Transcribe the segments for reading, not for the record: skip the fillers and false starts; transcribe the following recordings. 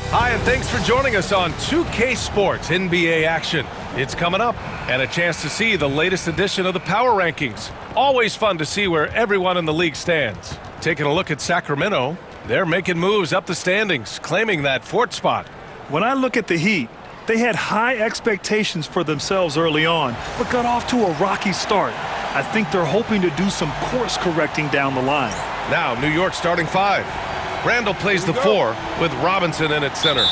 Hi, and thanks for joining us on 2K Sports NBA action. It's coming up, and a chance to see the latest edition of the Power Rankings. Always fun to see where everyone in the league stands. Taking a look at Sacramento, they're making moves up the standings, claiming that fourth spot. When I look at the Heat, they had high expectations for themselves early on, but got off to a rocky start. I think they're hoping to do some course correcting down the line. Now, New York starting five. Randall plays the four with Robinson in at center.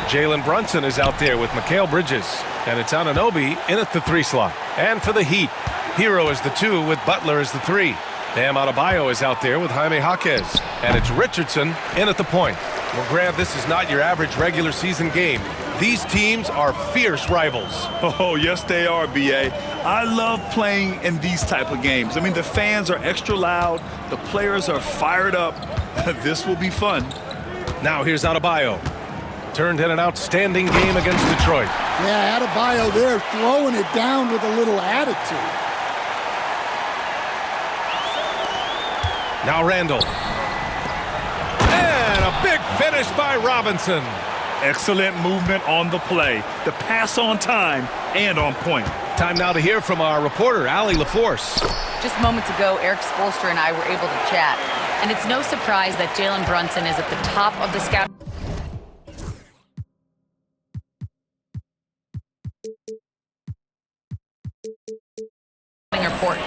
Jalen Brunson is out there with Mikal Bridges. And it's Anunoby in at the three slot. And for the Heat, Hero is the two with Butler as the three. Bam Adebayo is out there with Jaime Jaquez. And it's Richardson in at the point. Well, Grant, this is not your average regular season game. These teams are fierce rivals. Oh, yes, they are, B.A. I love playing in these type of games. I mean, the fans are extra loud. The players are fired up. This will be fun. Now here's Adebayo. Turned in an outstanding game against Detroit. Yeah, Adebayo there throwing it down with a little attitude. Now Randall. And a big finish by Robinson. Excellent movement on the play. The pass on time and on point. Time now to hear from our reporter, Allie LaForce. Just moments ago, Eric Spoelstra and I were able to chat. And it's no surprise that Jalen Brunson is at the top of the scout report.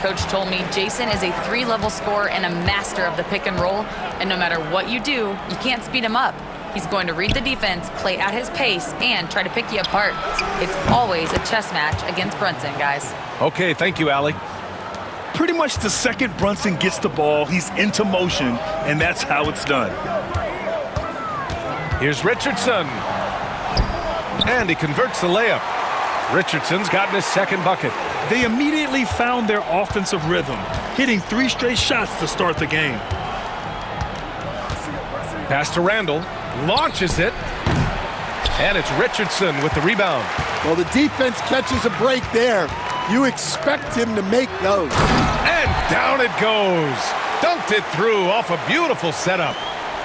Coach told me Jason is a three-level scorer and a master of the pick and roll. And no matter what you do, you can't speed him up. He's going to read the defense, play at his pace, and try to pick you apart. It's always a chess match against Brunson, guys. Okay, thank you, Allie. Pretty much the second Brunson gets the ball, he's into motion, and that's how it's done. Here's Richardson. And he converts the layup. Richardson's gotten his second bucket. They immediately found their offensive rhythm, hitting 3 straight shots to start the game. Pass to Randall. Launches it. And it's Richardson with the rebound. Well, the defense catches a break there. You expect him to make those. And down it goes. Dunked it through off a beautiful setup.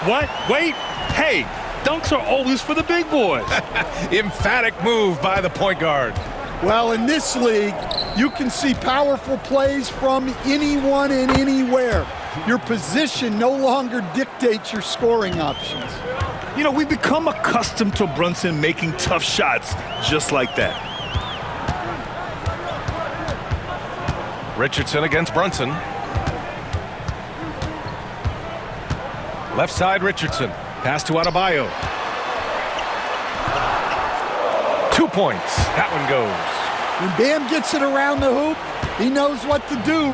What? Wait. Hey, dunks are always for the big boys. Emphatic move by the point guard. Well, in this league, you can see powerful plays from anyone and anywhere. Your position no longer dictates your scoring options. You know, we've become accustomed to Brunson making tough shots just like that. Richardson against Brunson. Left side, Richardson. Pass to Adebayo. 2 points. That one goes. When Bam gets it around the hoop, he knows what to do.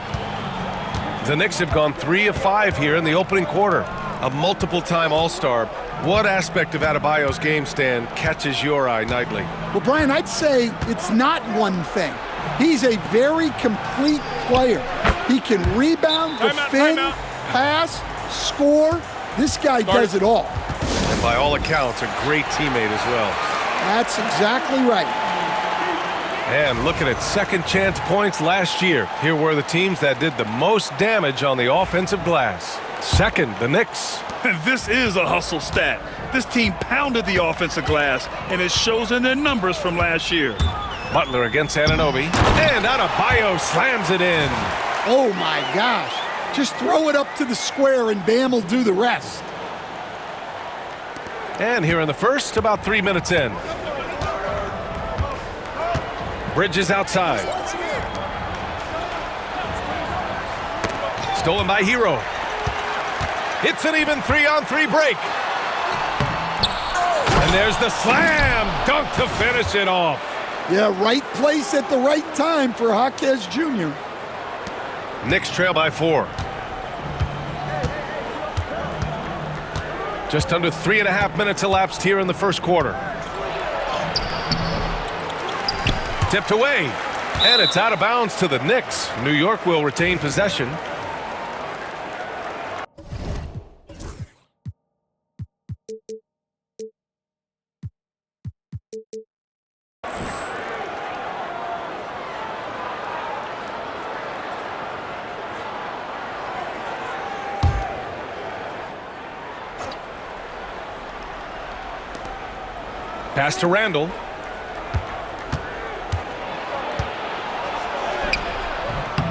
The Knicks have gone 3 of 5 here in the opening quarter. A multiple-time All-Star. What aspect of Adebayo's game stand catches your eye nightly? Well, Brian, I'd say it's not one thing. He's a very complete player. He can rebound, defend, pass, score. This guy does it all. And by all accounts, a great teammate as well. That's exactly right. And looking at second chance points last year, here were the teams that did the most damage on the offensive glass. Second, the Knicks. This is a hustle stat. This team pounded the offensive glass, and it shows in their numbers from last year. Butler against Anunoby. And Adebayo slams it in. Oh, my gosh. Just throw it up to the square, and Bam will do the rest. And here in the first, about 3 minutes in. Bridges outside. Stolen by Hero. It's an even 3-on-3 break. And there's the slam dunk to finish it off. Yeah, right place at the right time for Jaquez Jr. Knicks trail by 4. Just under 3.5 minutes elapsed here in the first quarter. Tipped away. And it's out of bounds to the Knicks. New York will retain possession. Pass to Randall.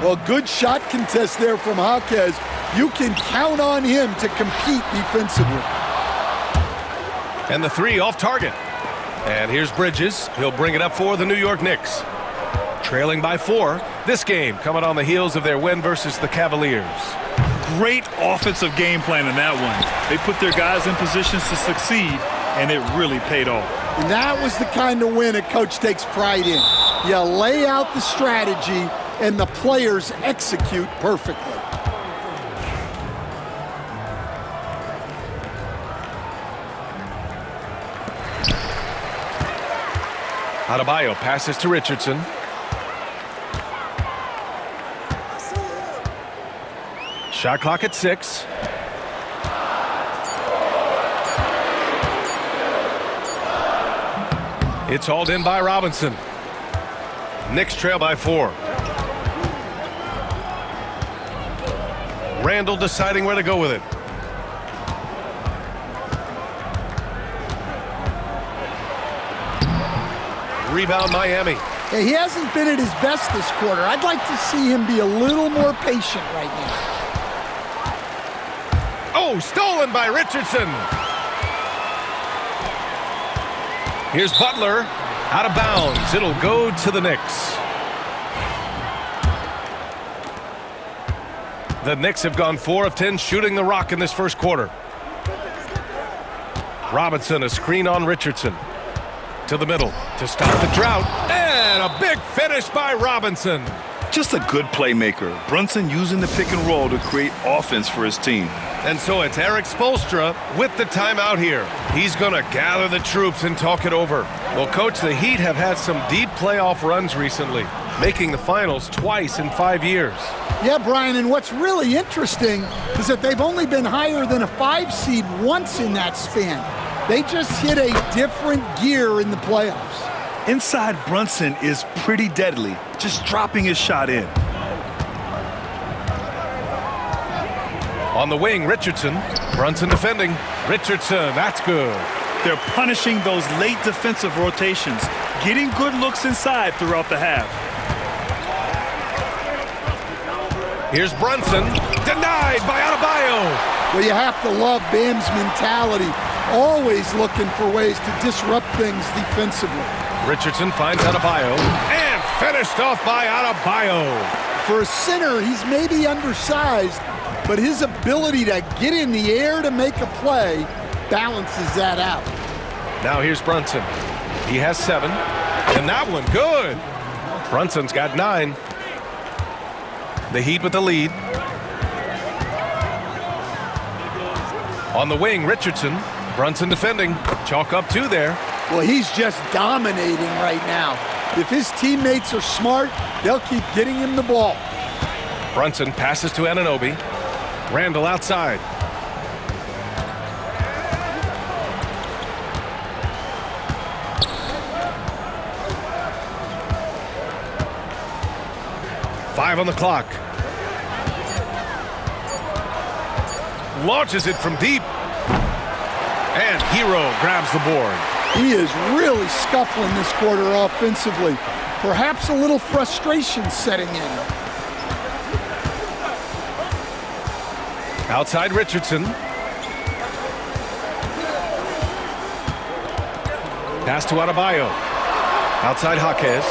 Well, good shot contest there from Jaquez. You can count on him to compete defensively. And the three off target. And here's Bridges. He'll bring it up for the New York Knicks. Trailing by 4. This game coming on the heels of their win versus the Cavaliers. Great offensive game plan in that one. They put their guys in positions to succeed, and it really paid off. And that was the kind of win a coach takes pride in. You lay out the strategy, and the players execute perfectly. Adebayo passes to Richardson. Shot clock at 6. It's hauled in by Robinson. Knicks trail by 4. Randall deciding where to go with it. Rebound Miami. Hey, he hasn't been at his best this quarter. I'd like to see him be a little more patient right now. Oh, stolen by Richardson. Here's Butler. Out of bounds. It'll go to the Knicks. The Knicks have gone 4 of 10 shooting the rock in this first quarter. Robinson, a screen on Richardson. To the middle to stop the drought. And a big finish by Robinson. Just a good playmaker. Brunson using the pick and roll to create offense for his team. And so it's Eric Spoelstra with the timeout here. He's going to gather the troops and talk it over. Well, Coach, the Heat have had some deep playoff runs recently, making the finals twice in 5 years. Yeah, Brian, and what's really interesting is that they've only been higher than a 5 seed once in that span. They just hit a different gear in the playoffs. Inside Brunson is pretty deadly, just dropping his shot in. On the wing, Richardson. Brunson defending. Richardson, that's good. They're punishing those late defensive rotations, getting good looks inside throughout the half. Here's Brunson. Denied by Adebayo. Well, you have to love Bam's mentality, always looking for ways to disrupt things defensively. Richardson finds Adebayo. And finished off by Adebayo. For a center, he's maybe undersized, but his ability to get in the air to make a play balances that out. Now here's Brunson. He has 7. And that one, good. Brunson's got 9. The Heat with the lead. On the wing, Richardson. Brunson defending. Chalk up 2 there. Well, he's just dominating right now. If his teammates are smart, they'll keep getting him the ball. Brunson passes to Anunoby. Randall outside. Five on the clock. Launches it from deep. And Hero grabs the board. He is really scuffling this quarter offensively. Perhaps a little frustration setting in. Outside Richardson. Pass to Adebayo. Outside Jaquez.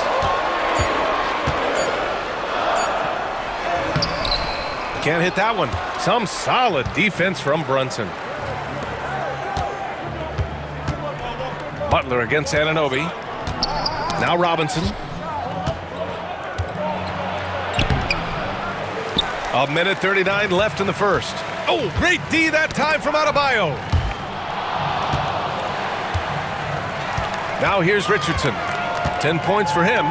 Can't hit that one. Some solid defense from Brunson. Butler against Anunoby. Now Robinson. A minute 39 left in the first. Oh, great D that time from Adebayo. Now here's Richardson. 10 points for him.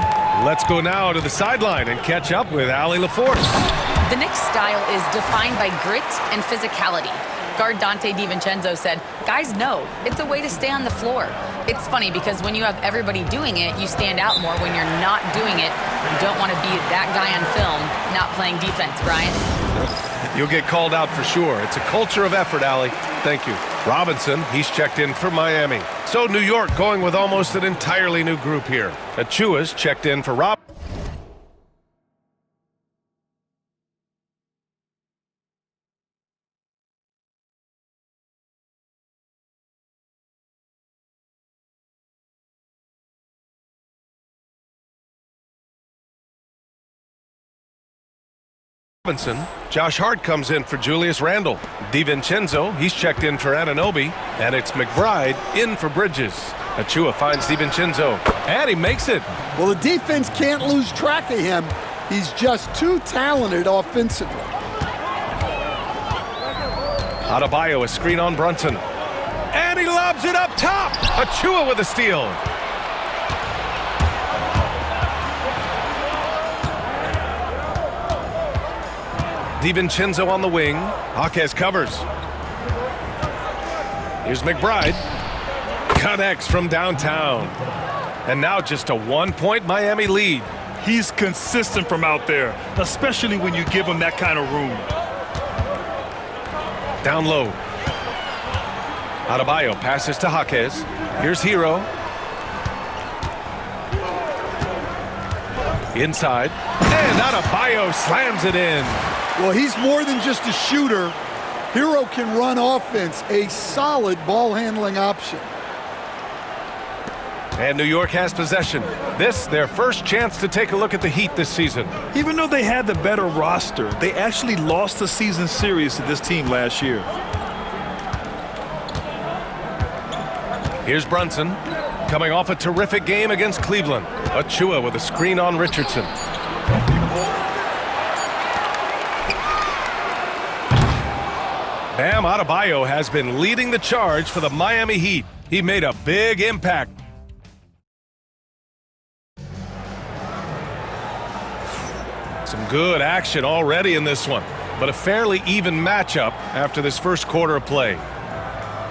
Let's go now to the sideline and catch up with Allie LaForce. The Knicks' style is defined by grit and physicality. Guard Dante DiVincenzo said, guys know it's a way to stay on the floor. It's funny because when you have everybody doing it, you stand out more. When you're not doing it, you don't want to be that guy on film not playing defense, Brian. You'll get called out for sure. It's a culture of effort, Allie. Thank you. Robinson, he's checked in for Miami. So New York going with almost an entirely new group here. Achua's checked in for Robinson. Josh Hart comes in for Julius Randle. DiVincenzo, he's checked in for Anunoby. And it's McBride in for Bridges. Achua finds DiVincenzo, and he makes it. Well, the defense can't lose track of him. He's just too talented offensively. Adebayo, a screen on Brunson. And he lobs it up top. Achua with a steal. DiVincenzo on the wing. Jaquez covers. Here's McBride. Connects from downtown. And now just a 1-point Miami lead. He's consistent from out there, especially when you give him that kind of room. Down low. Adebayo passes to Jaquez. Here's Hero. Inside. And Adebayo slams it in. Well, he's more than just a shooter. Hero can run offense, a solid ball handling option. And New York has possession. This, their first chance to take a look at the Heat this season. Even though they had the better roster, they actually lost the season series to this team last year. Here's Brunson, coming off a terrific game against Cleveland. Achua with a screen on Richardson. Bam Adebayo has been leading the charge for the Miami Heat. He made a big impact. Some good action already in this one, but a fairly even matchup after this first quarter of play.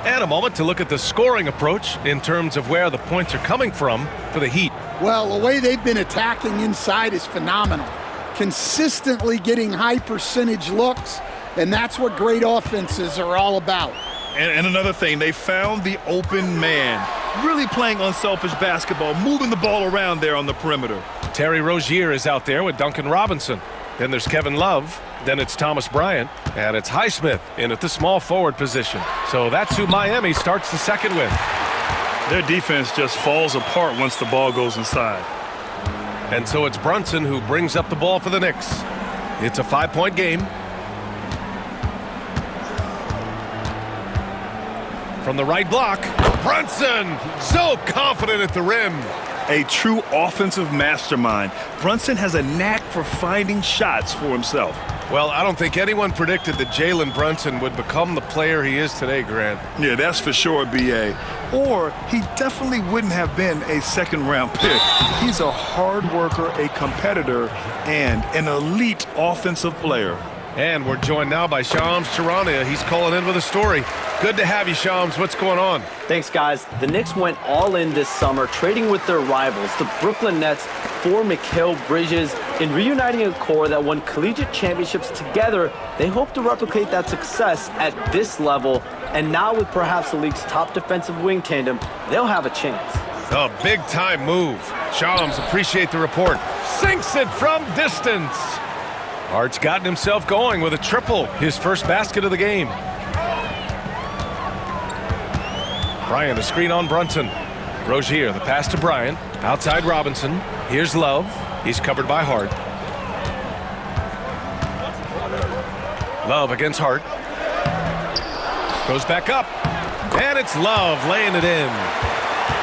And a moment to look at the scoring approach in terms of where the points are coming from for the Heat. Well, the way they've been attacking inside is phenomenal. Consistently getting high percentage looks, and that's what great offenses are all about. And another thing, they found the open man. Really playing unselfish basketball, moving the ball around there on the perimeter. Terry Rozier is out there with Duncan Robinson. Then there's Kevin Love. Then it's Thomas Bryant. And it's Highsmith in at the small forward position. So that's who Miami starts the second with. Their defense just falls apart once the ball goes inside. And so it's Brunson who brings up the ball for the Knicks. It's a 5-point game. From the right block, Brunson, so confident at the rim. A true offensive mastermind. Brunson has a knack for finding shots for himself. Well, I don't think anyone predicted that Jalen Brunson would become the player he is today, Grant. Yeah, that's for sure, B.A. Or he definitely wouldn't have been a second-round pick. He's a hard worker, a competitor, and an elite offensive player. And we're joined now by Shams Charania. He's calling in with a story. Good to have you, Shams. What's going on? Thanks, guys. The Knicks went all in this summer, trading with their rivals, the Brooklyn Nets, for Mikal Bridges. In reuniting a core that won collegiate championships together, they hope to replicate that success at this level. And now with perhaps the league's top defensive wing tandem, they'll have a chance. A big-time move. Shams, appreciate the report. Sinks it from distance. Hart's gotten himself going with a triple, his first basket of the game. Bryant, a screen on Brunson. Rozier, the pass to Bryant. Outside Robinson. Here's Love. He's covered by Hart. Love against Hart. Goes back up. And it's Love laying it in.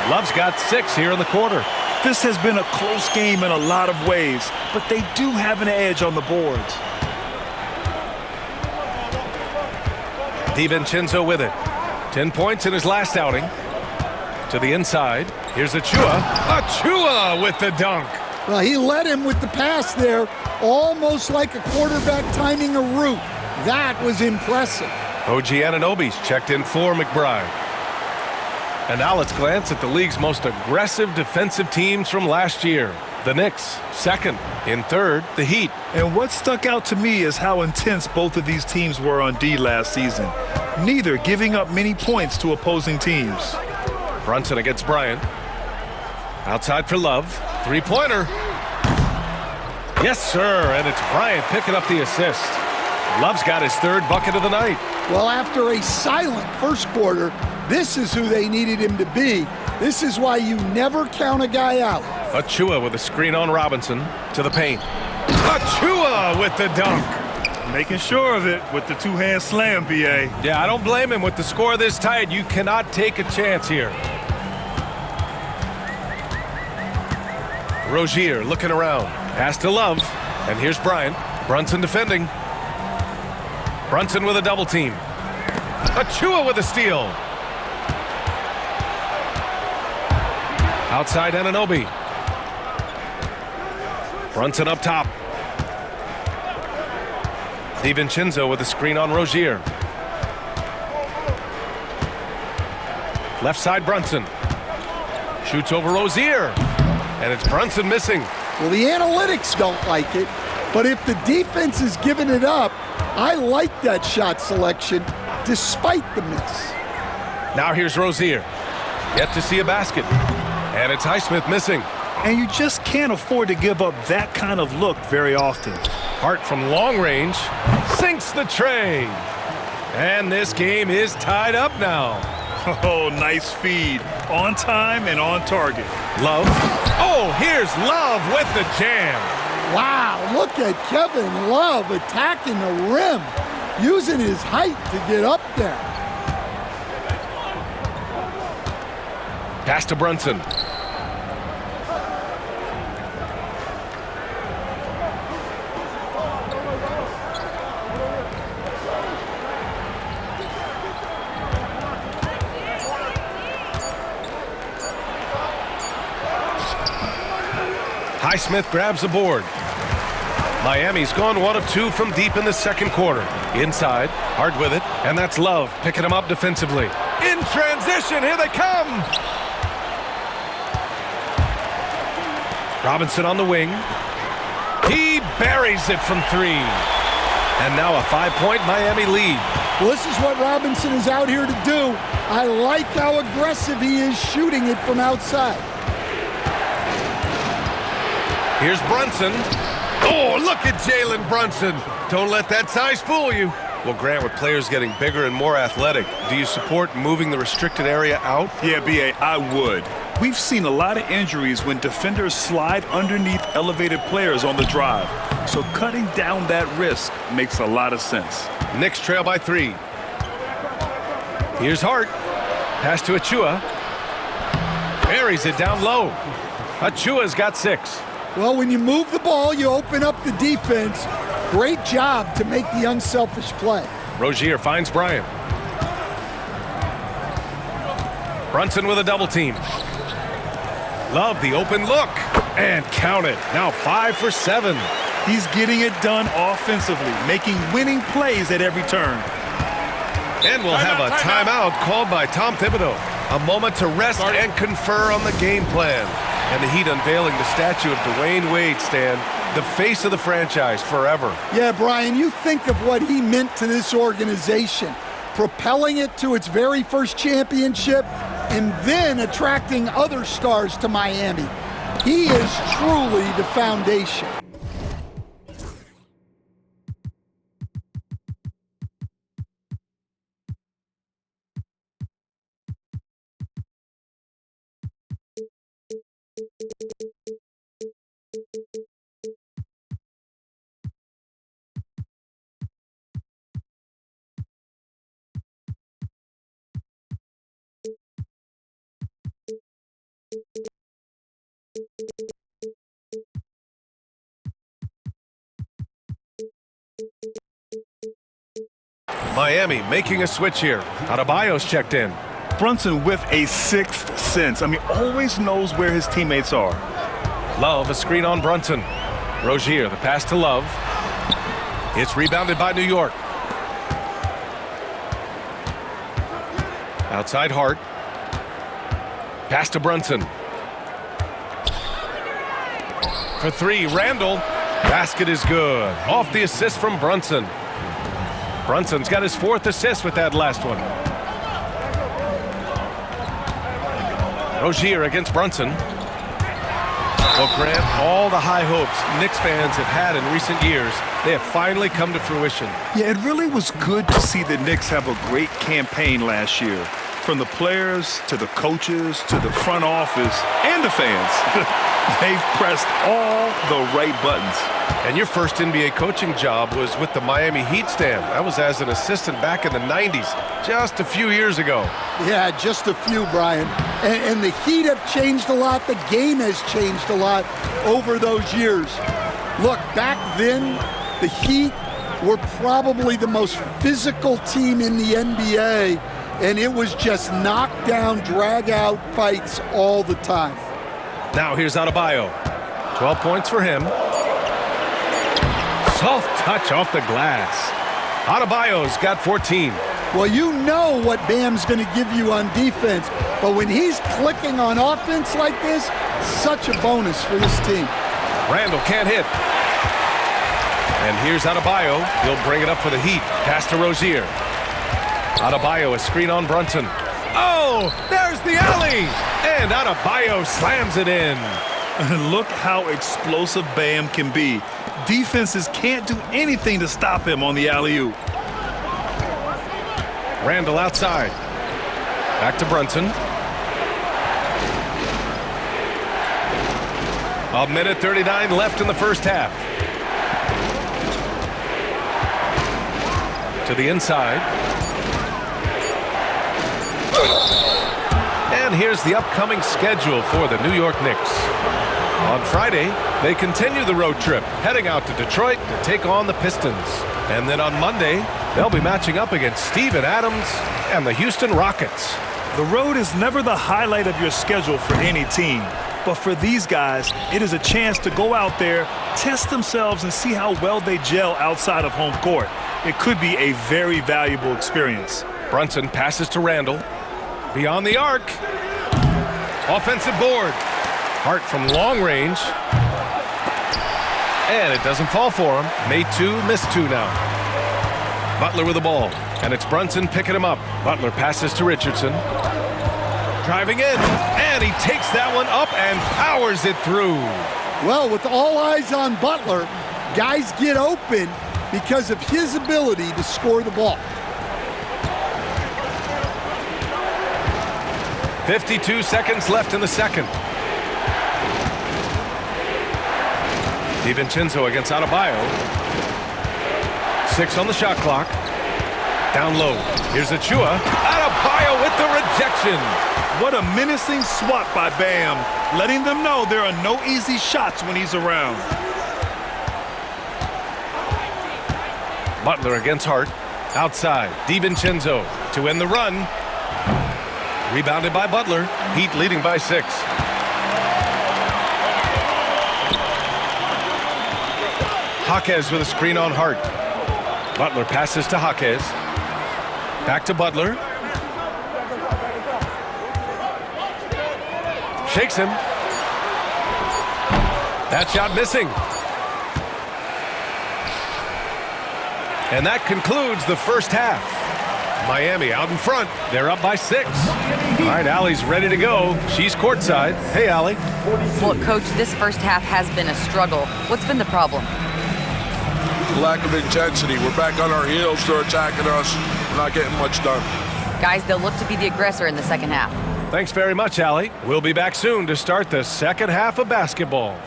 Love's got 6 here in the quarter. This has been a close game in a lot of ways, but they do have an edge on the boards. DiVincenzo with it. 10 points in his last outing. To the inside. Here's Achua. Achua with the dunk. Well, he led him with the pass there, almost like a quarterback timing a route. That was impressive. OG Anunoby's checked in for McBride. And now let's glance at the league's most aggressive defensive teams from last year. The Knicks, second. In third, the Heat. And what stuck out to me is how intense both of these teams were on D last season. neither giving up many points to opposing teams. Brunson against Bryant. Outside for Love. Three-pointer. Yes, sir, and it's Bryant picking up the assist. Love's got his third bucket of the night. Well, after a silent first quarter, this is who they needed him to be. This is why you never count a guy out. Achua with a screen on Robinson to the paint. Achua with the dunk. Making sure of it with the two-hand slam, B.A. Yeah, I don't blame him. With the score this tight, you cannot take a chance here. Rozier looking around. Pass to Love. And here's Bryant. Brunson defending. Brunson with a double team. Achua with a steal. Outside Anunoby. Brunson up top. DiVincenzo with a screen on Rozier. Left side Brunson. Shoots over Rozier. And it's Brunson missing. Well, the analytics don't like it, but if the defense is giving it up, I like that shot selection despite the miss. Now here's Rozier. Yet to see a basket. And it's Highsmith missing. And you just can't afford to give up that kind of look very often. Hart from long range sinks the tray. And this game is tied up now. Oh, nice feed. On time and on target. Love. Oh, here's Love with the jam. Wow, look at Kevin Love attacking the rim, using his height to get up there. Pass to Brunson. Highsmith grabs the board. Miami's gone 1 of 2 from deep in the second quarter. Inside, Hart with it, and that's Love picking him up defensively. In transition, here they come! Robinson on the wing. He buries it from 3. And now a 5-point Miami lead. Well, this is what Robinson is out here to do. I like how aggressive he is shooting it from outside. Here's Brunson. Oh, look at Jalen Brunson. Don't let that size fool you. Well, Grant, with players getting bigger and more athletic, do you support moving the restricted area out? Yeah, B.A., I would. We've seen a lot of injuries when defenders slide underneath elevated players on the drive. So cutting down that risk makes a lot of sense. Knicks trail by 3. Here's Hart. Pass to Achua. Buries it down low. Achua's got 6. Well, when you move the ball, you open up the defense. Great job to make the unselfish play. Rozier finds Bryant. Brunson with a double team. Love the open look. And count it. Now 5 for 7. He's getting it done offensively, making winning plays at every turn. And we'll have a timeout called by Tom Thibodeau. A moment to rest and confer on the game plan. And the Heat unveiling the statue of Dwayne Wade, Stan, the face of the franchise forever. Yeah, Brian, you think of what he meant to this organization, propelling it to its very first championship and then attracting other stars to Miami. He is truly the foundation. Miami making a switch here. Adebayo's checked in. Brunson with a sixth sense. I mean, always knows where his teammates are. Love, a screen on Brunson. Rozier, the pass to Love. It's rebounded by New York. Outside Hart. Pass to Brunson. For 3, Randall. Basket is good. Off the assist from Brunson. Brunson's got his 4th assist with that last one. Rozier against Brunson. Well, Grant, all the high hopes Knicks fans have had in recent years, they have finally come to fruition. Yeah, it really was good to see the Knicks have a great campaign last year. From the players to the coaches to the front office and the fans. They've pressed all the right buttons. And your first NBA coaching job was with the Miami Heat, Stan. That was as an assistant back in the 90s, just a few years ago. Yeah, just a few, Brian. And the Heat have changed a lot. The game has changed a lot over those years. Look, back then, the Heat were probably the most physical team in the NBA, and it was just knockdown, drag-out fights all the time. Now here's Adebayo. 12 points for him. Soft touch off the glass. Adebayo's got 14. Well, you know what Bam's going to give you on defense, but when he's clicking on offense like this, such a bonus for this team. Randall can't hit. And here's Adebayo. He'll bring it up for the Heat. Pass to Rozier. Adebayo, a screen on Brunson. Oh, there's the alley! And Adebayo slams it in. And look how explosive Bam can be. Defenses can't do anything to stop him on the alley-oop. Randall outside. Back to Brunson. A minute 39 left in the first half. To the inside. And here's the upcoming schedule for the New York Knicks. On Friday, they continue the road trip, heading out to Detroit to take on the Pistons. And then on Monday, they'll be matching up against Steven Adams and the Houston Rockets. The road is never the highlight of your schedule for any team. But for these guys, it is a chance to go out there, test themselves, and see how well they gel outside of home court. It could be a very valuable experience. Brunson passes to Randall. Beyond the arc. Offensive board. Hart from long range. And it doesn't fall for him. Made 2, missed 2 now. Butler with the ball. And it's Brunson picking him up. Butler passes to Richardson. Driving in. And he takes that one up and powers it through. Well, with all eyes on Butler, guys get open because of his ability to score the ball. 52 seconds left in the second. DiVincenzo against Adebayo. 6 on the shot clock. Down low. Here's Achua. Adebayo with the rejection. What a menacing swat by Bam, letting them know there are no easy shots when he's around. Butler against Hart. Outside. DiVincenzo to end the run. Rebounded by Butler. Heat leading by 6. Jaquez with a screen on Hart. Butler passes to Jaquez. Back to Butler. Shakes him. That shot missing. And that concludes the first half. Miami out in front. They're up by 6. All right, Allie's ready to go. She's courtside. Hey, Allie. Well, Coach, this first half has been a struggle. What's been the problem? Lack of intensity. We're back on our heels. They're attacking us. We're not getting much done. Guys, they'll look to be the aggressor in the second half. Thanks very much, Allie. We'll be back soon to start the second half of basketball.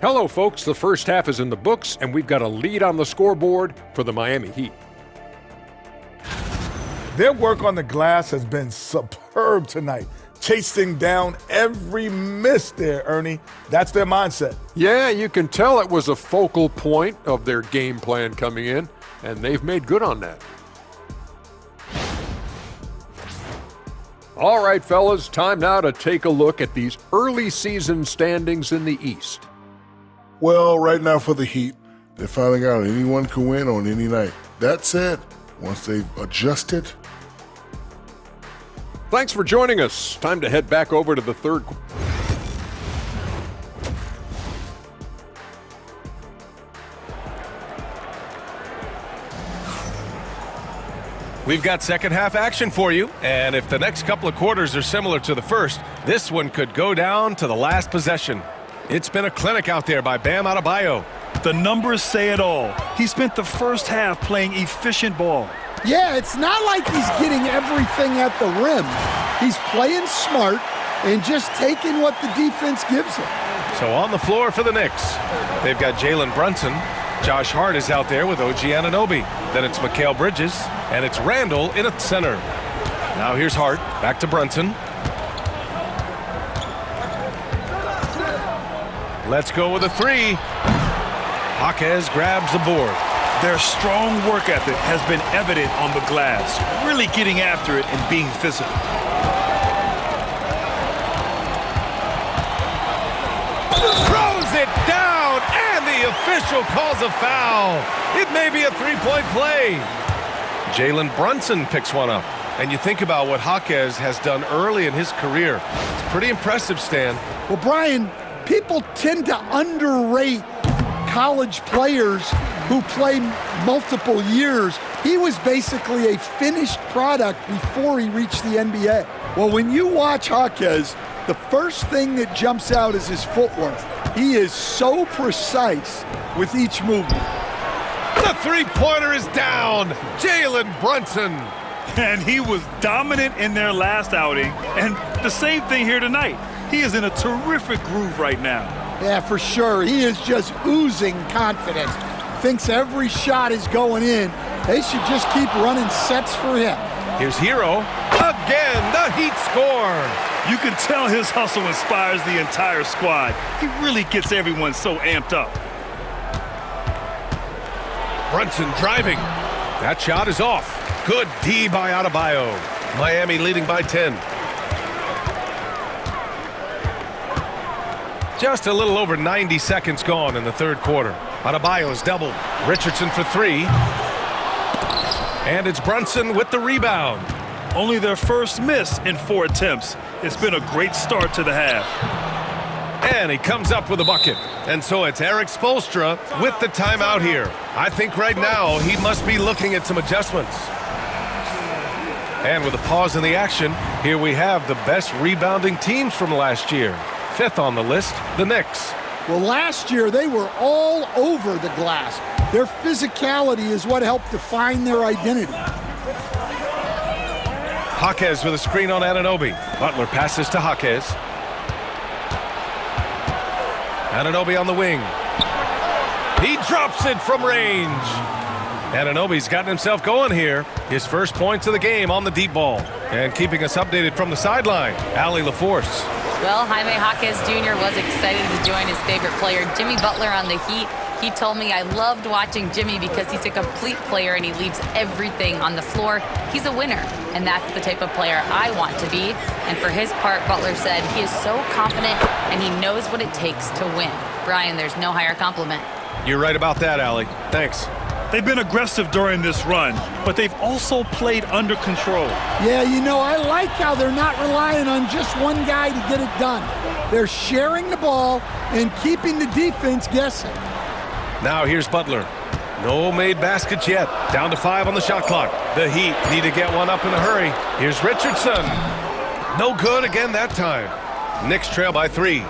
Hello, folks. The first half is in the books, and we've got a lead on the scoreboard for the Miami Heat. Their work on the glass has been superb tonight. chasing down every miss there, Ernie. That's their mindset. Yeah, you can tell it was a focal point of their game plan coming in, and they've made good on that. All right, fellas, time now to take a look at these early season standings in the East. Well, right now for the Heat, they're finding out anyone can win on any night. That said, once they've adjusted. Thanks for joining us. Time to head back over to the third quarter. We've got second half action for you, and if the next couple of quarters are similar to the first, this one could go down to the last possession. It's been a clinic out there by Bam Adebayo. The numbers say it all. He spent the first half playing efficient ball. Yeah, it's not like he's getting everything at the rim. He's playing smart and just taking what the defense gives him. So on the floor for the Knicks, they've got Jalen Brunson. Josh Hart is out there with OG Anunoby. Then it's Mikal Bridges, and it's Randall in at center. Now here's Hart, back to Brunson. Let's go with a three. Jaquez grabs the board. Their strong work ethic has been evident on the glass, really getting after it and being physical. Throws it down, and the official calls a foul. It may be a three-point play. Jalen Brunson picks one up. And you think about what Jaquez has done early in his career. It's pretty impressive, Stan. Well, Brian, people tend to underrate college players who play multiple years. He was basically a finished product before he reached the NBA. Well, when you watch Jaquez, the first thing that jumps out is his footwork. He is so precise with each movement. The three-pointer is down. Jalen Brunson. And he was dominant in their last outing. And the same thing here tonight. He is in a terrific groove right now. Yeah, for sure. He is just oozing confidence. Thinks every shot is going in. They should just keep running sets for him. Here's Hero. Again, the Heat score. You can tell his hustle inspires the entire squad. He really gets everyone so amped up. Brunson driving. That shot is off. Good D by Adebayo. Miami leading by 10. Just a little over 90 seconds gone in the third quarter. Adebayo's doubled. Richardson for three. And it's Brunson with the rebound. Only their first miss in 4 attempts. It's been a great start to the half. And he comes up with a bucket. And so it's Eric Spoelstra with the timeout here. I think right now he must be looking at some adjustments. And with a pause in the action, here we have the best rebounding teams from last year. Fifth on the list, the Knicks. Well, last year they were all over the glass. Their physicality is what helped define their identity. Jaquez with a screen on Anunoby. Butler passes to Jaquez. Anunoby on the wing. He drops it from range. Anunoby's gotten himself going here. His first points of the game on the deep ball. And keeping us updated from the sideline, Allie LaForce. Well, Jaime Jaquez Jr. was excited to join his favorite player, Jimmy Butler, on the Heat. He told me, I loved watching Jimmy because he's a complete player and he leaves everything on the floor. He's a winner, and that's the type of player I want to be. And for his part, Butler said he is so confident and he knows what it takes to win. Brian, there's no higher compliment. You're right about that, Allie. Thanks. They've been aggressive during this run, but they've also played under control. Yeah, you know, I like how they're not relying on just one guy to get it done. They're sharing the ball and keeping the defense guessing. Now here's Butler. No made baskets yet. Down to 5 on the shot clock. The Heat need to get one up in a hurry. Here's Richardson. No good again that time. Knicks trail by 3.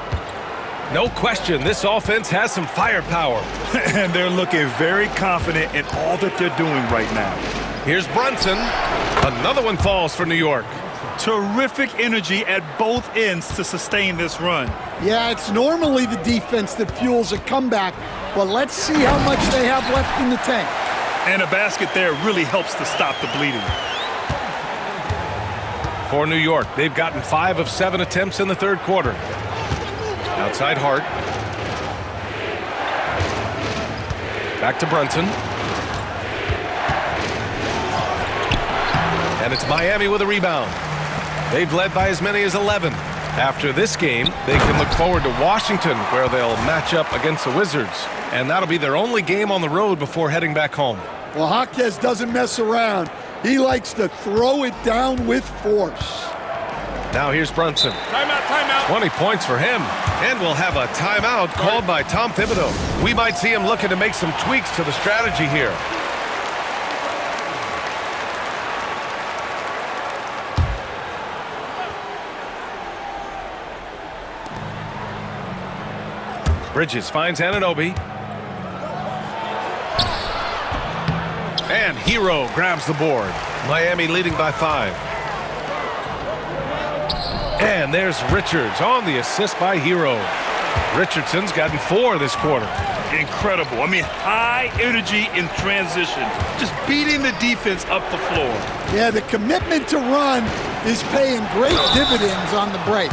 No question, this offense has some firepower. And they're looking very confident in all that they're doing right now. Here's Brunson. Another one falls for New York. Terrific energy at both ends to sustain this run. Yeah, it's normally the defense that fuels a comeback, but let's see how much they have left in the tank. And a basket there really helps to stop the bleeding. for New York. They've gotten 5 of 7 attempts in the third quarter. Outside Hart. Back to Brunson. And it's Miami with a rebound. They've led by as many as 11. After this game, they can look forward to Washington, where they'll match up against the Wizards. And that'll be their only game on the road before heading back home. Well, Jaquez doesn't mess around. He likes to throw it down with force. Now here's Brunson. Timeout. 20 points for him. And we'll have a timeout called by Tom Thibodeau. We might see him looking to make some tweaks to the strategy here. Bridges finds Anunoby. And Hero grabs the board. Miami leading by 5. And there's Richards on the assist by Hero. Richardson's gotten 4 this quarter. Incredible. I mean, high energy in transition. Just beating the defense up the floor. Yeah, the commitment to run is paying great dividends on the break.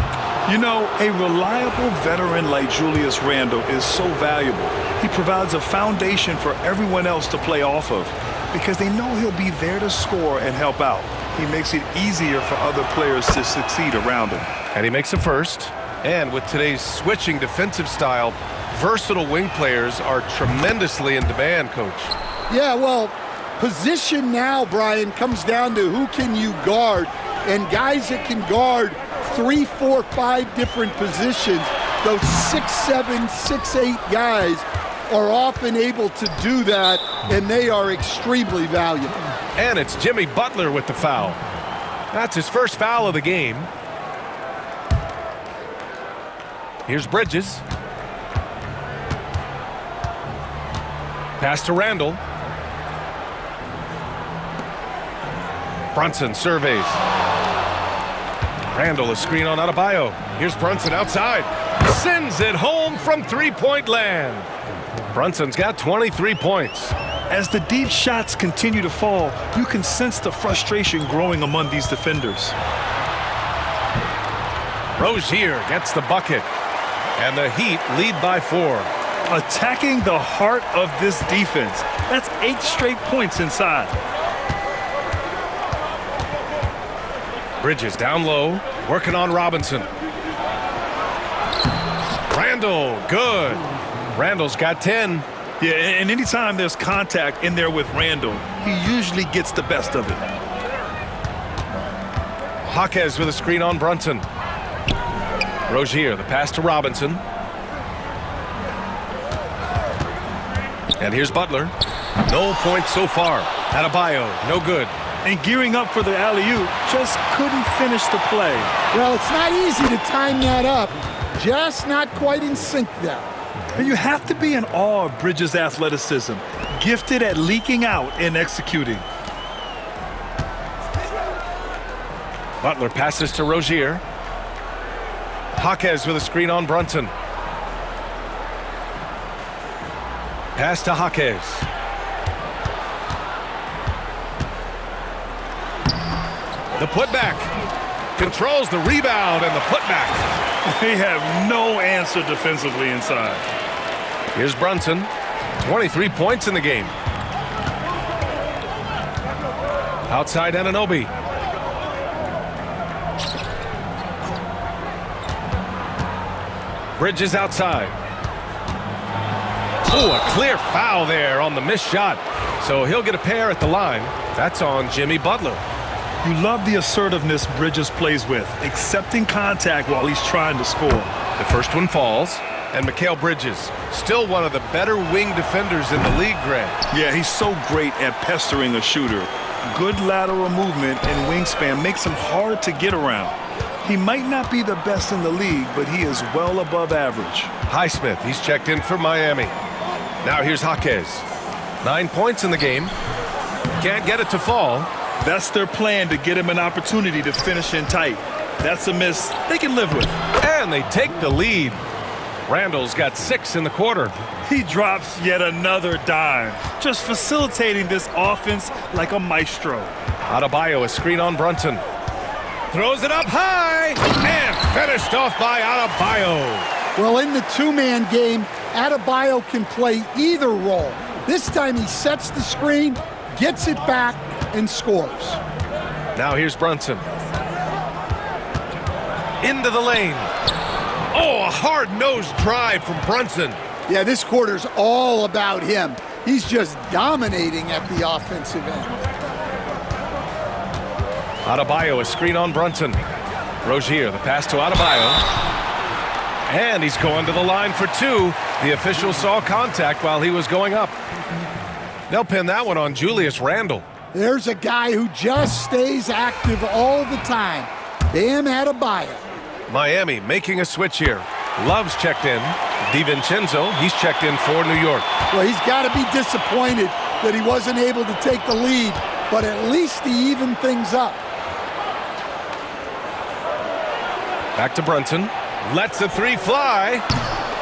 You know, a reliable veteran like Julius Randle is so valuable. He provides a foundation for everyone else to play off of because they know he'll be there to score and help out. He makes it easier for other players to succeed around him. And he makes a first. And with today's switching defensive style, versatile wing players are tremendously in demand, Coach. Yeah, well, position now, Brian, comes down to who can you guard. And guys that can guard 3, 4, 5 different positions, those 6'7", 6'8" guys are often able to do that, and they are extremely valuable. And it's Jimmy Butler with the foul. That's his first foul of the game. Here's Bridges. Pass to Randle. Brunson surveys. Randle a screen on Adebayo. Here's Brunson outside. Sends it home from three-point land. Brunson's got 23 points. As the deep shots continue to fall, you can sense the frustration growing among these defenders. Rozier gets the bucket. And the Heat lead by 4. Attacking the heart of this defense. That's 8 straight points inside. Bridges down low, working on Robinson. Randle, good. Randle's got 10. Yeah, and anytime there's contact in there with Randle, he usually gets the best of it. Jaquez with a screen on Brunson. Rozier, the pass to Robinson. And here's Butler. No points so far. Adebayo, no good. And gearing up for the alley-oop, just couldn't finish the play. Well, it's not easy to time that up. Just not quite in sync there. And you have to be in awe of Bridges' athleticism, gifted at leaking out and executing. Butler passes to Rozier. Jaquez with a screen on Brunson. Pass to Jaquez. The putback. Controls the rebound and the putback. They have no answer defensively inside. Here's Brunson. 23 points in the game. Outside Anunoby. Bridges outside. Oh, a clear foul there on the missed shot. So he'll get a pair at the line. That's on Jimmy Butler. You love the assertiveness Bridges plays with, accepting contact while he's trying to score. The first one falls, and Mikal Bridges, still one of the better wing defenders in the league, Grant. Yeah, he's so great at pestering a shooter. Good lateral movement and wingspan makes him hard to get around. He might not be the best in the league, but he is well above average. Highsmith, he's checked in for Miami. Now here's Jaquez. 9 points in the game. Can't get it to fall. That's their plan, to get him an opportunity to finish in tight. That's a miss they can live with. And they take the lead. Randle's got 6 in the quarter. He drops yet another dime, just facilitating this offense like a maestro. Adebayo a screen on Brunson. Throws it up high and finished off by Adebayo. Well, in the two-man game, Adebayo can play either role. This time he sets the screen, gets it back, and scores. Now here's Brunson. Into the lane. Oh, a hard-nosed drive from Brunson. Yeah, this quarter's all about him. He's just dominating at the offensive end. Adebayo, a screen on Brunson. Rozier, the pass to Adebayo. And he's going to the line for two. The official saw contact while he was going up. They'll pin that one on Julius Randle. There's a guy who just stays active all the time. Bam Adebayo. Miami making a switch here. Love's checked in. DiVincenzo, he's checked in for New York. Well, he's got to be disappointed that he wasn't able to take the lead, but at least he evened things up. Back to Brunson. Lets the three fly.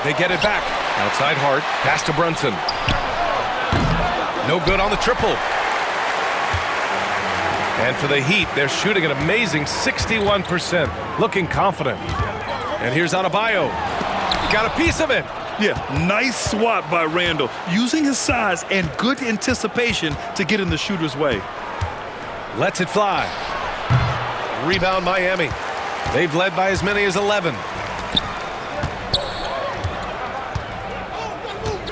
They get it back. Outside Hart. Pass to Brunson. No good on the triple. And for the Heat, they're shooting an amazing 61%. Looking confident. And here's Adebayo. Got a piece of it. Yeah, nice swat by Randle, using his size and good anticipation to get in the shooter's way. Lets it fly. Rebound Miami. They've led by as many as 11.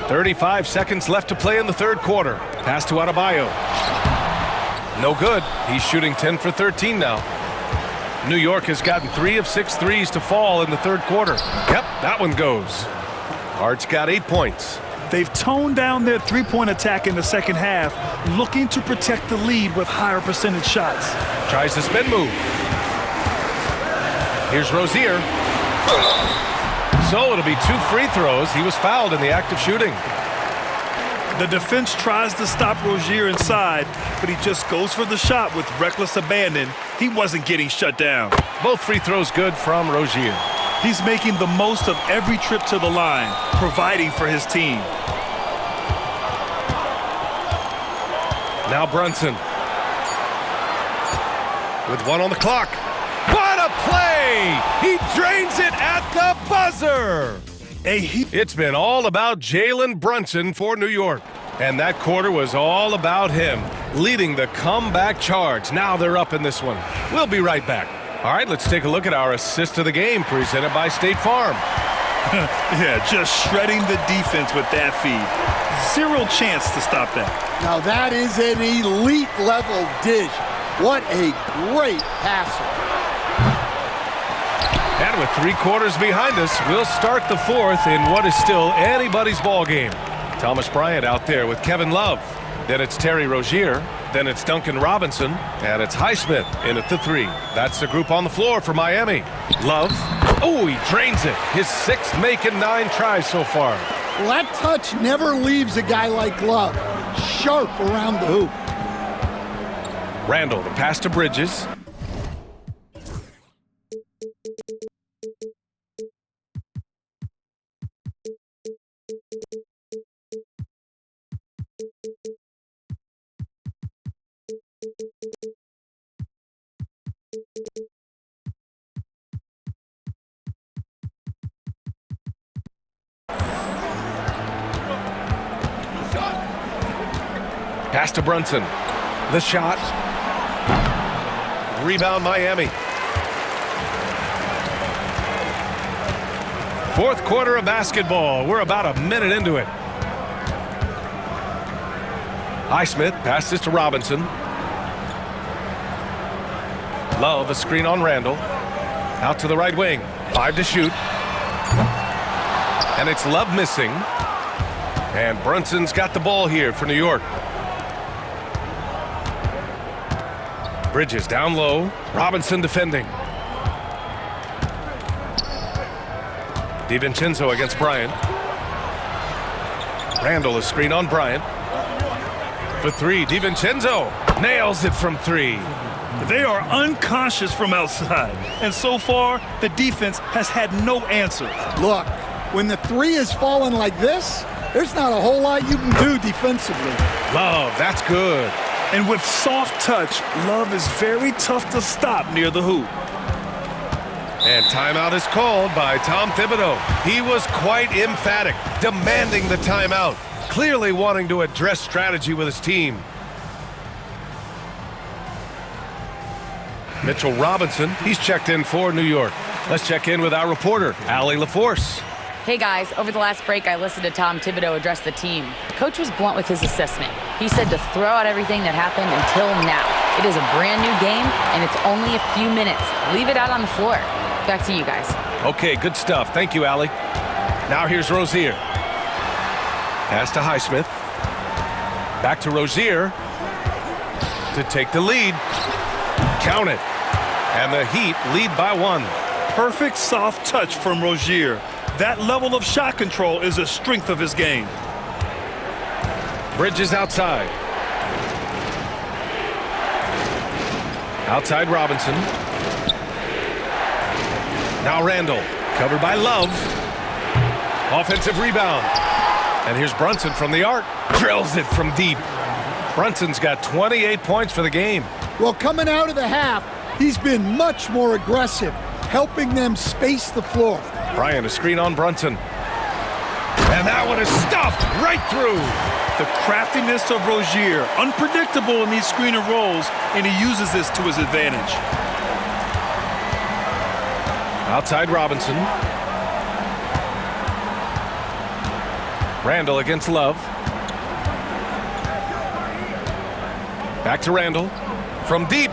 35 seconds left to play in the third quarter. Pass to Adebayo. No good. He's shooting 10 for 13 now. New York has gotten 3 of 6 threes to fall in the third quarter. Yep, that one goes. Hart's got 8 points. They've toned down their three-point attack in the second half, looking to protect the lead with higher percentage shots. Tries the spin move. Here's Rozier. So it'll be 2 free throws. He was fouled in the act of shooting. The defense tries to stop Rozier inside, but he just goes for the shot with reckless abandon. He wasn't getting shut down. Both free throws good from Rozier. He's making the most of every trip to the line, providing for his team. Now Brunson. With 1 on the clock. What a play! He drains it at the buzzer! It's been all about Jalen Brunson for New York. And that quarter was all about him, leading the comeback charge. Now they're up in this one. We'll be right back. All right, let's take a look at our assist of the game presented by State Farm. Yeah, just shredding the defense with that feed. Zero chance to stop that. Now that is an elite level dish. What a great passer. And with 3 quarters behind us, we'll start the fourth in what is still anybody's ball game. Thomas Bryant out there with Kevin Love. Then it's Terry Rozier. Then it's Duncan Robinson. And it's Highsmith in at the 3. That's the group on the floor for Miami. Love. Oh, he drains it. His 6th make in 9 tries so far. Well, that touch never leaves a guy like Love. Sharp around the hoop. Randle, the pass to Bridges. Pass to Brunson. The shot. Rebound Miami. Fourth quarter of basketball. We're about a minute into it. Highsmith passes to Robinson. Love, a screen on Randle. Out to the right wing. 5 to shoot. And it's Love missing. And Brunson's got the ball here for New York. Bridges down low. Robinson defending. DiVincenzo against Bryant. Randle, a screen on Bryant. For 3, DiVincenzo nails it from 3. They are unconscious from outside, and so far, the defense has had no answer. Look, when the 3 is falling like this, there's not a whole lot you can do defensively. Love, that's good. And with soft touch, Love is very tough to stop near the hoop. And timeout is called by Tom Thibodeau. He was quite emphatic, demanding the timeout, clearly wanting to address strategy with his team. Mitchell Robinson, he's checked in for New York. Let's check in with our reporter, Allie LaForce. Hey guys, over the last break, I listened to Tom Thibodeau address the team. Coach was blunt with his assessment. He said to throw out everything that happened until now. It is a brand new game, and it's only a few minutes. Leave it out on the floor. Back to you guys. Okay, good stuff. Thank you, Allie. Now here's Rozier. Pass to Highsmith. Back to Rozier to take the lead. Count it. And the Heat lead by 1. Perfect soft touch from Rozier. That level of shot control is a strength of his game. Bridges outside. Outside Robinson. Now Randall. Covered by Love. Offensive rebound. And here's Brunson from the arc. Drills it from deep. Brunson's got 28 points for the game. Well, coming out of the half, he's been much more aggressive, helping them space the floor. Bryant, a screen on Brunson. And that one is stuffed right through. The craftiness of Rozier, unpredictable in these screen and rolls, and he uses this to his advantage. Outside Robinson. Randall against Love. Back to Randall. From deep.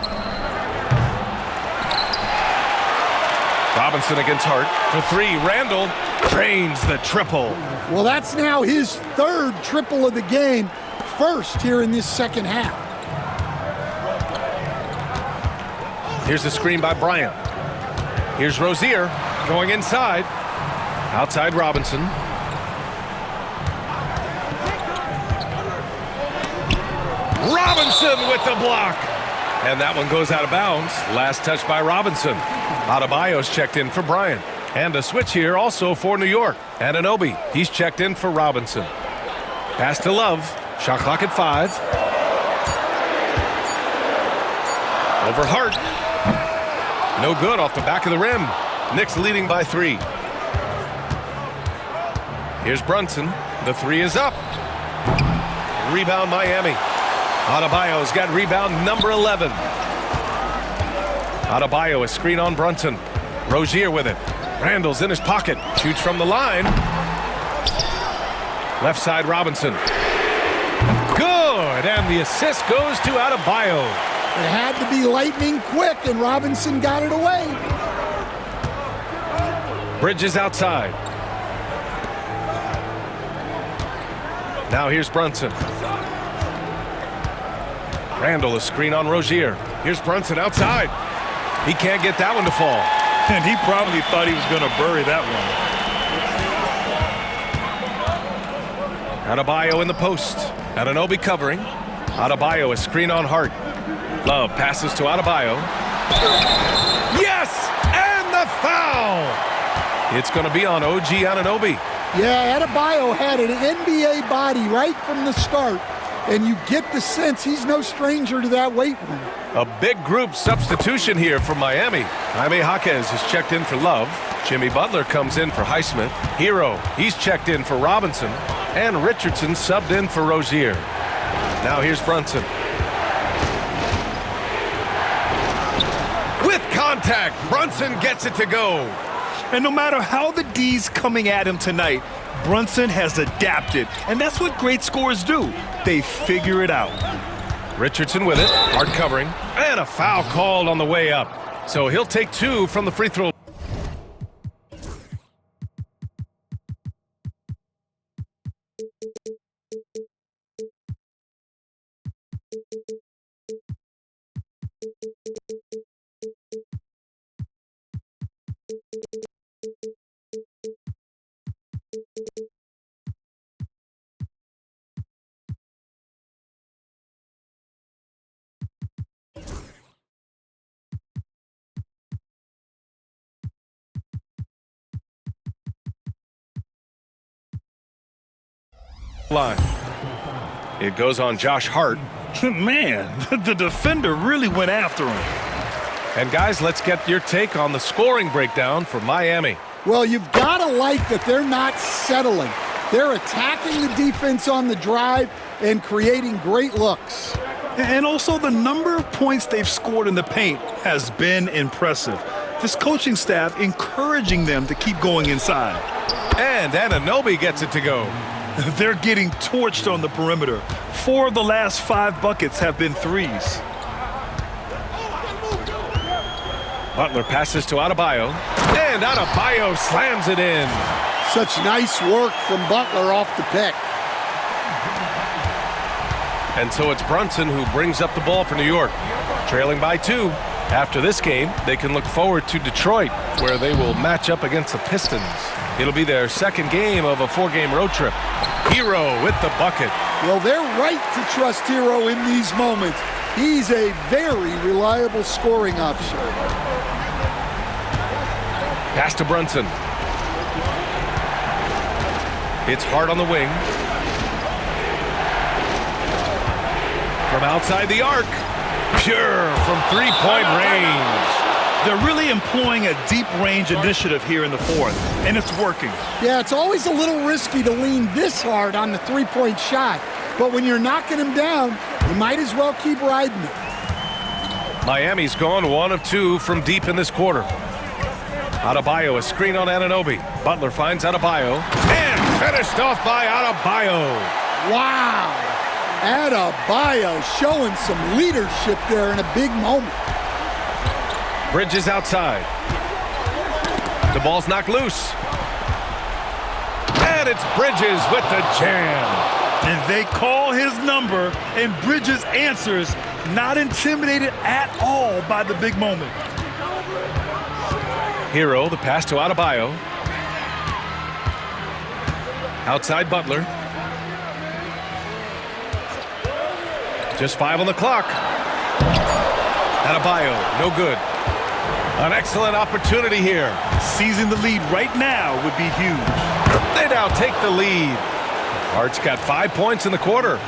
Robinson against Hart for 3. Randall drains the triple. Well, that's now his 3rd triple of the game, first here in this second half. Here's the screen by Bryant. Here's Rozier going inside. Outside Robinson. Robinson with the block. And that one goes out of bounds. Last touch by Robinson. Adebayo's checked in for Bryant. And a switch here also for New York. Anunoby, he's checked in for Robinson. Pass to Love. Shot clock at 5. Over Hart. No good off the back of the rim. Knicks leading by 3. Here's Brunson. The 3 is up. Rebound Miami. Adebayo's got rebound number 11. Adebayo, a screen on Brunson. Rozier with it. Randall's in his pocket. Shoots from the line. Left side Robinson. Good, and the assist goes to Adebayo. It had to be lightning quick, and Robinson got it away. Bridges outside. Now here's Brunson. Randall, a screen on Rozier. Here's Brunson outside. He can't get that one to fall. And he probably thought he was going to bury that one. Adebayo in the post. Anunoby covering. Adebayo, a screen on Hart. Love passes to Adebayo. Yes! And the foul! It's going to be on OG Anunoby. Yeah, Adebayo had an NBA body right from the start, and you get the sense he's no stranger to that weight room. A big group substitution here for Miami. Jaime Jaquez is checked in for Love. Jimmy Butler comes in for Highsmith. Hero, he's checked in for Robinson. And Richardson subbed in for Rozier. Now here's Brunson. With contact, Brunson gets it to go. And no matter how the D's coming at him tonight, Brunson has adapted. And that's what great scorers do. They figure it out. Richardson with it, hard covering, and a foul called on the way up. So he'll take 2 from the free throw. Line. It goes on Josh Hart. Man, the defender really went after him. And guys, let's get your take on the scoring breakdown for Miami. Well, you've got to like that they're not settling. They're attacking the defense on the drive and creating great looks. And also the number of points they've scored in the paint has been impressive. This coaching staff encouraging them to keep going inside. And Anunoby gets it to go. They're getting torched on the perimeter. 4 of the last 5 buckets have been threes. Butler passes to Adebayo, and Adebayo slams it in. Such nice work from Butler off the pick. And so it's Brunson who brings up the ball for New York, trailing by 2. After this game, they can look forward to Detroit, where they will match up against the Pistons. It'll be their second game of a 4-game road trip. Hero with the bucket. Well, they're right to trust Hero in these moments. He's a very reliable scoring option. Pass to Brunson. It's hard on the wing. From outside the arc. Pure from three-point range. They're really employing a deep range initiative here in the fourth, and it's working. Yeah, it's always a little risky to lean this hard on the three-point shot, but when you're knocking him down, you might as well keep riding it. Miami's gone 1 of 2 from deep in this quarter. Adebayo, a screen on Anunoby. Butler finds Adebayo, and finished off by Adebayo. Wow! Adebayo showing some leadership there in a big moment. Bridges outside. The ball's knocked loose. And it's Bridges with the jam. And they call his number, and Bridges answers, not intimidated at all by the big moment. Hero, the pass to Adebayo. Outside Butler. Just 5 on the clock. Adebayo, no good. An excellent opportunity here. Seizing the lead right now would be huge. They now take the lead. Hart's got 5 points in the quarter.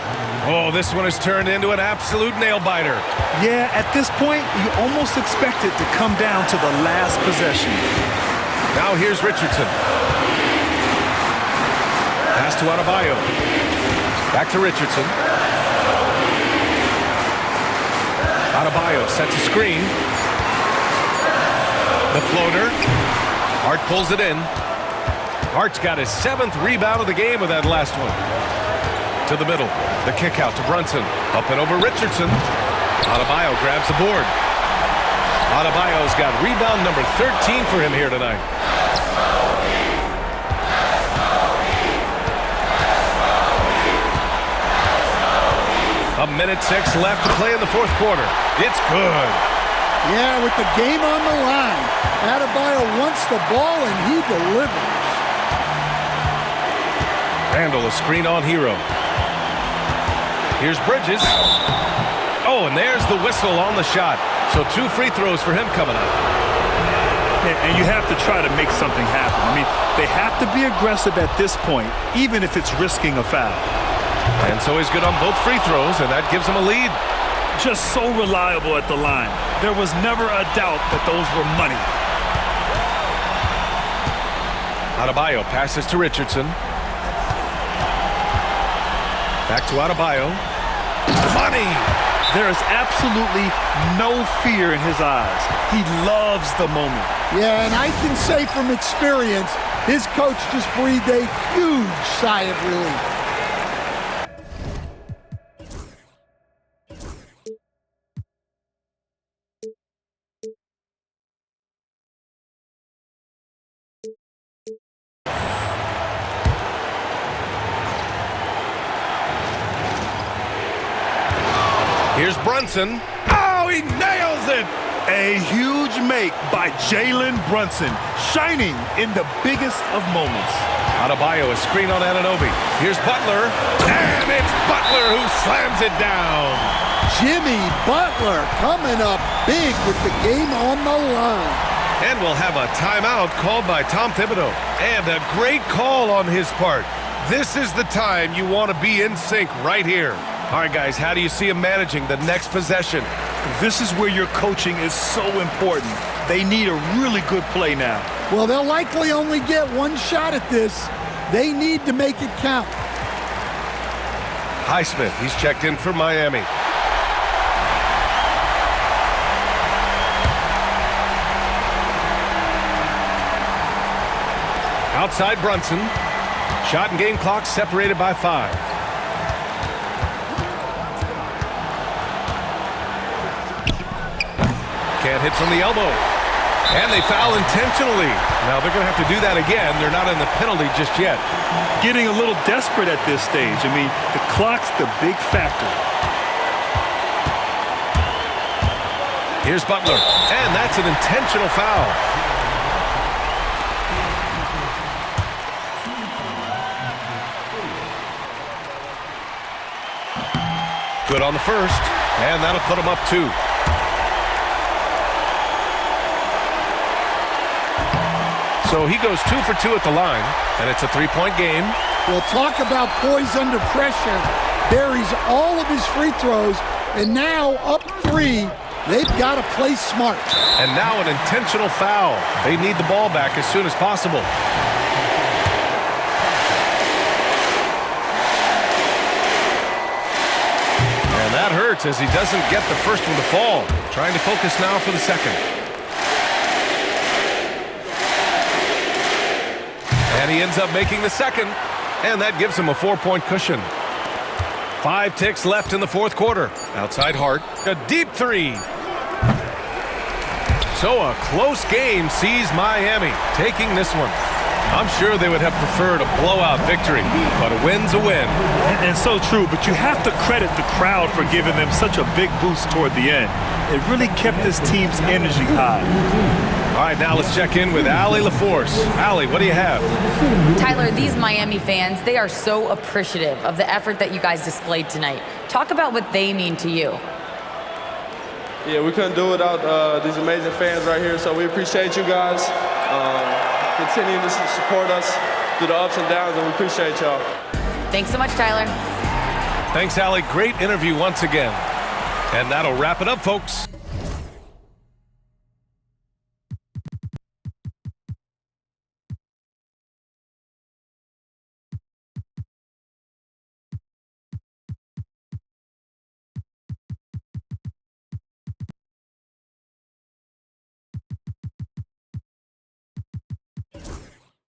Oh, this one has turned into an absolute nail-biter. Yeah, at this point, you almost expect it to come down to the last possession. Now here's Richardson. Pass to Adebayo. Back to Richardson. Adebayo sets a screen. The floater. Hart pulls it in. Hart's got his 7th rebound of the game with that last one. To the middle. The kick out to Brunson. Up and over Richardson. Adebayo grabs the board. Adebayo's got rebound number 13 for him here tonight. A minute 6 left to play in the 4th quarter. It's good. Yeah, with the game on the line. Adebayo wants the ball, and he delivers. Randall, a screen on Hero. Here's Bridges. Oh, and there's the whistle on the shot. So 2 free throws for him coming up. And you have to try to make something happen. I mean, they have to be aggressive at this point, even if it's risking a foul. And so he's good on both free throws, and that gives him a lead. Just so reliable at the line. There was never a doubt that those were money. Adebayo passes to Richardson. Back to Adebayo. Money! There is absolutely no fear in his eyes. He loves the moment. Yeah, and I can say from experience, his coach just breathed a huge sigh of relief. Here's Brunson. Oh, he nails it! A huge make by Jalen Brunson, shining in the biggest of moments. Adebayo, a screen on Anunoby. Here's Butler, and it's Butler who slams it down. Jimmy Butler coming up big with the game on the line. And we'll have a timeout called by Tom Thibodeau. And a great call on his part. This is the time you want to be in sync right here. All right, guys, how do you see him managing the next possession? This is where your coaching is so important. They need a really good play now. Well, they'll likely only get one shot at this. They need to make it count. Highsmith, he's checked in for Miami. Outside Brunson. Shot and game clock separated by 5. Can't hit from the elbow. And they foul intentionally. Now they're going to have to do that again. They're not in the penalty just yet. Getting a little desperate at this stage. I mean, the clock's the big factor. Here's Butler. And that's an intentional foul. Good on the first. And that'll put him up 2. So he goes 2 for 2 at the line, and it's a 3-point game. Well, talk about poise under pressure. Buries all of his free throws, and now up 3. They've got to play smart. And now an intentional foul. They need the ball back as soon as possible. And that hurts as he doesn't get the first one to fall. Trying to focus now for the second. And he ends up making the second, and that gives him a 4-point cushion. 5 ticks left in the fourth quarter. Outside Hart, a deep 3. So a close game sees Miami taking this one. I'm sure they would have preferred a blowout victory, but a win's a win. And so true, but you have to credit the crowd for giving them such a big boost toward the end. It really kept this team's energy high. All right, now let's check in with Allie LaForce. Allie, what do you have? Tyler, these Miami fans, they are so appreciative of the effort that you guys displayed tonight. Talk about what they mean to you. Yeah, we couldn't do it without these amazing fans right here, so we appreciate you guys. Continue to support us through the ups and downs, and we appreciate y'all. Thanks so much, Tyler. Thanks, Allie. Great interview once again. And that'll wrap it up, folks.